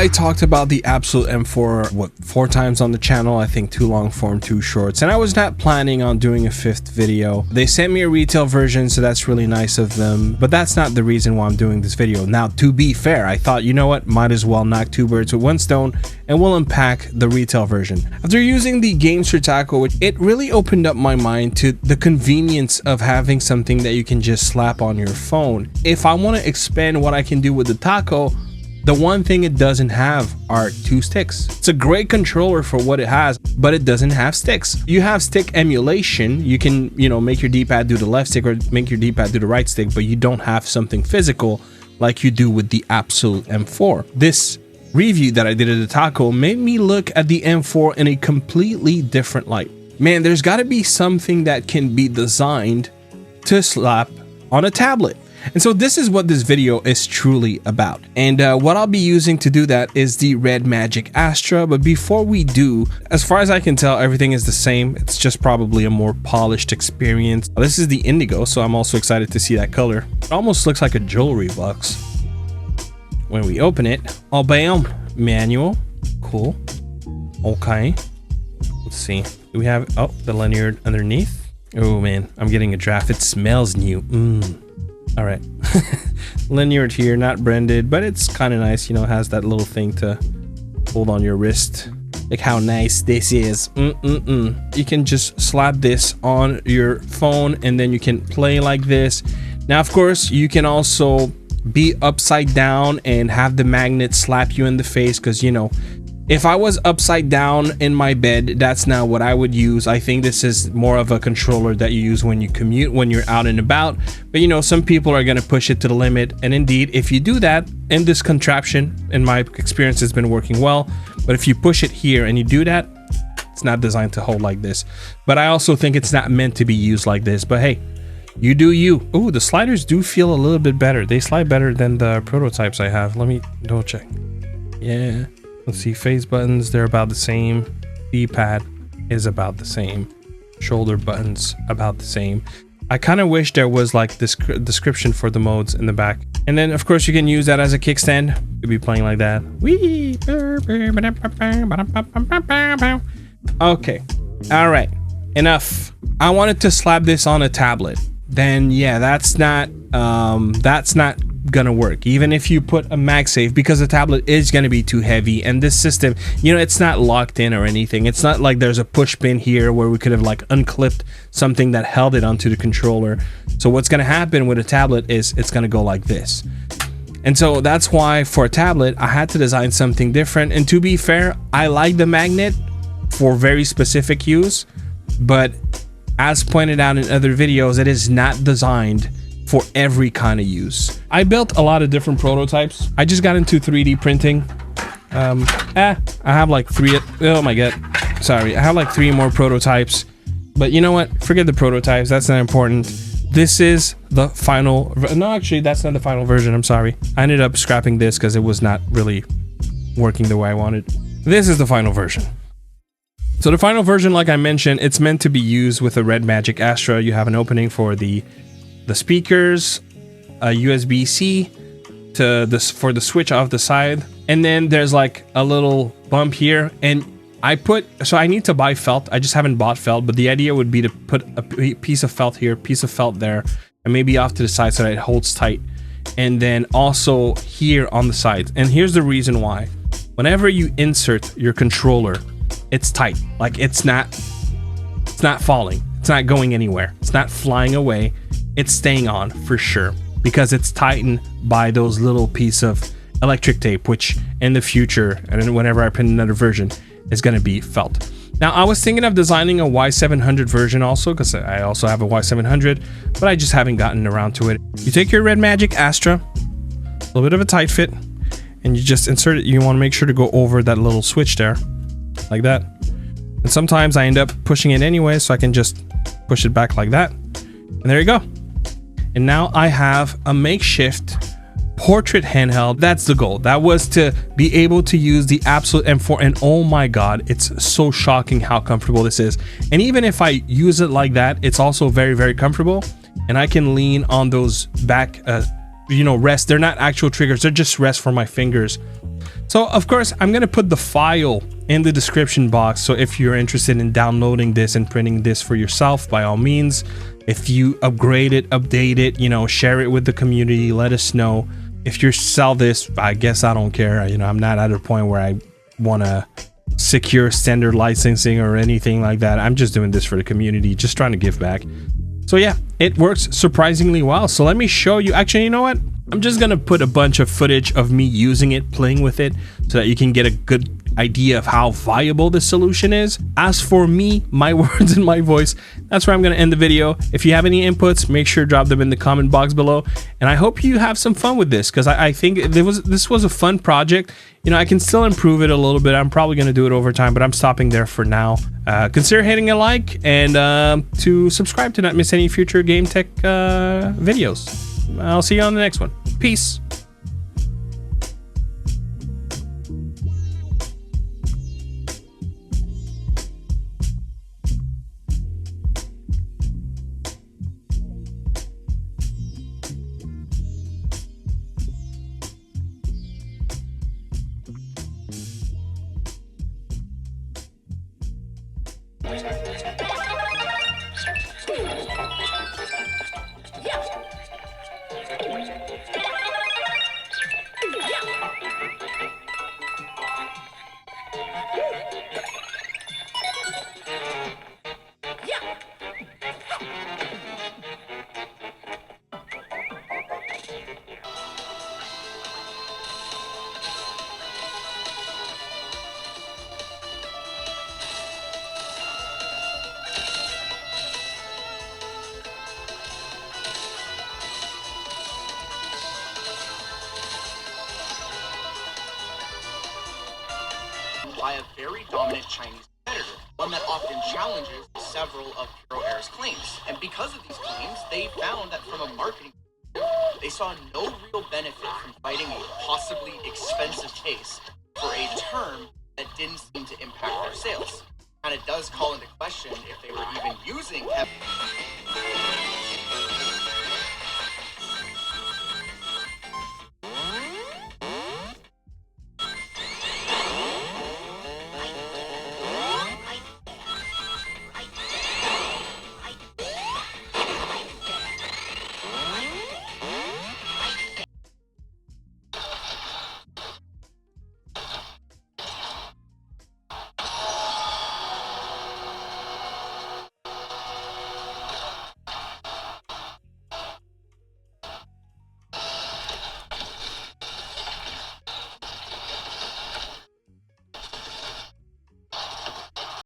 I talked about the Absolute M4, 4 times on the channel, I think 2 long form, 2 shorts, and I was not planning on doing a 5th video. They sent me a retail version, so that's really nice of them, but that's not the reason why I'm doing this video. Now, to be fair, I thought, you know what, might as well knock 2 birds with 1 stone, and we'll unpack the retail version. After using the gametechtalk, it really opened up my mind to the convenience of having something that you can just slap on your phone. If I want to expand what I can do with the taco, the one thing it doesn't have are 2 sticks. It's a great controller for what it has, but it doesn't have sticks. You have stick emulation. You can, make your D-pad do the left stick or make your D-pad do the right stick, but you don't have something physical like you do with the Absolute M4. This review that I did of the taco made me look at the M4 in a completely different light. Man, there's got to be something that can be designed to slap on a tablet. And so this is what this video is truly about. And what I'll be using to do that is the Redmagic Astra. But before we do, as far as I can tell, everything is the same. It's just probably a more polished experience. This is the indigo, so I'm also excited to see that color. It almost looks like a jewelry box. When we open it, oh bam, manual, cool. Okay, let's see. Do we have, oh, the linear underneath? Oh man, I'm getting a draft. It smells new. All right. Linear here, not branded, but it's kind of nice. It has that little thing to hold on your wrist. Look how nice this is. You can just slap this on your phone and then you can play like this. Now, of course, you can also be upside down and have the magnet slap you in the face, because if I was upside down in my bed, that's not what I would use. I think this is more of a controller that you use when you commute, when you're out and about. But some people are going to push it to the limit. And indeed, if you do that, in this contraption, in my experience, has been working well. But if you push it here and you do that, it's not designed to hold like this. But I also think it's not meant to be used like this. But hey, you do you. Oh, the sliders do feel a little bit better. They slide better than the prototypes I have. Let me double check. Yeah. Let's see, face buttons, they're about the same. D-pad is about the same. Shoulder buttons, about the same. I kind of wish there was like this description for the modes in the back. And then, of course, you can use that as a kickstand. You'll be playing like that. Whee! Okay, all right, enough. I wanted to slap this on a tablet. Then, yeah, that's not gonna work, even if you put a MagSafe, because the tablet is gonna be too heavy. And this system, it's not locked in or anything. It's not like there's a push pin here where we could have like unclipped something that held it onto the controller. So what's gonna happen with a tablet is it's gonna go like this. And so that's why for a tablet I had to design something different. And to be fair, I like the magnet for very specific use, but as pointed out in other videos, it is not designed for every kind of use. I built a lot of different prototypes. I just got into 3D printing. I have like 3, oh my god, sorry. I have like 3 more prototypes, but you know what? Forget the prototypes, that's not important. This is the final, no, actually that's not the final version, I'm sorry. I ended up scrapping this because it was not really working the way I wanted. This is the final version. So the final version, like I mentioned, it's meant to be used with a Redmagic Astra. You have an opening for the speakers, a USB-C for the switch off the side, and then there's like a little bump here. And so I need to buy felt. I just haven't bought felt, but the idea would be to put a piece of felt here, piece of felt there, and maybe off to the side so that it holds tight. And then also here on the sides. And here's the reason why. Whenever you insert your controller, it's tight. Like it's not falling. It's not going anywhere. It's not flying away. It's staying on for sure because it's tightened by those little piece of electric tape, which in the future, and whenever I print another version, is going to be felt. Now, I was thinking of designing a Y700 version also, because I also have a Y700, but I just haven't gotten around to it. You take your Redmagic Astra, a little bit of a tight fit, and you just insert it. You want to make sure to go over that little switch there, like that. And sometimes I end up pushing it anyway, so I can just push it back like that. And there you go. And now I have a makeshift portrait handheld. That's the goal. That was to be able to use the Absolute M4, and oh my god, it's so shocking how comfortable this is. And even if I use it like that, it's also very, very comfortable. And I can lean on those back, rests. They're not actual triggers, they're just rests for my fingers. So of course, I'm gonna put the file in the description box. So if you're interested in downloading this and printing this for yourself, by all means, if you upgrade it, update it, you know, share it with the community, let us know. If you sell this, I guess I don't care. You know, I'm not at a point where I want to secure standard licensing or anything like that. I'm just doing this for the community, just trying to give back. So yeah, it works surprisingly well. So let me show you. Actually, you know what? I'm just gonna put a bunch of footage of me using it, playing with it, so that you can get a good idea of how viable this solution is. As for me, my words and my voice, that's where I'm gonna end the video. If you have any inputs, make sure to drop them in the comment box below. And I hope you have some fun with this, because I think this was a fun project. You know, I can still improve it a little bit. I'm probably gonna do it over time, but I'm stopping there for now. Consider hitting a like and to subscribe to not miss any future game tech videos. I'll see you on the next one. Peace. By a very dominant Chinese competitor, one that often challenges several of Hero Air's claims. And because of these claims, they found that from a marketing perspective, they saw no real benefit from fighting a possibly expensive case for a term that didn't seem to impact their sales. And it does call into question if they were even using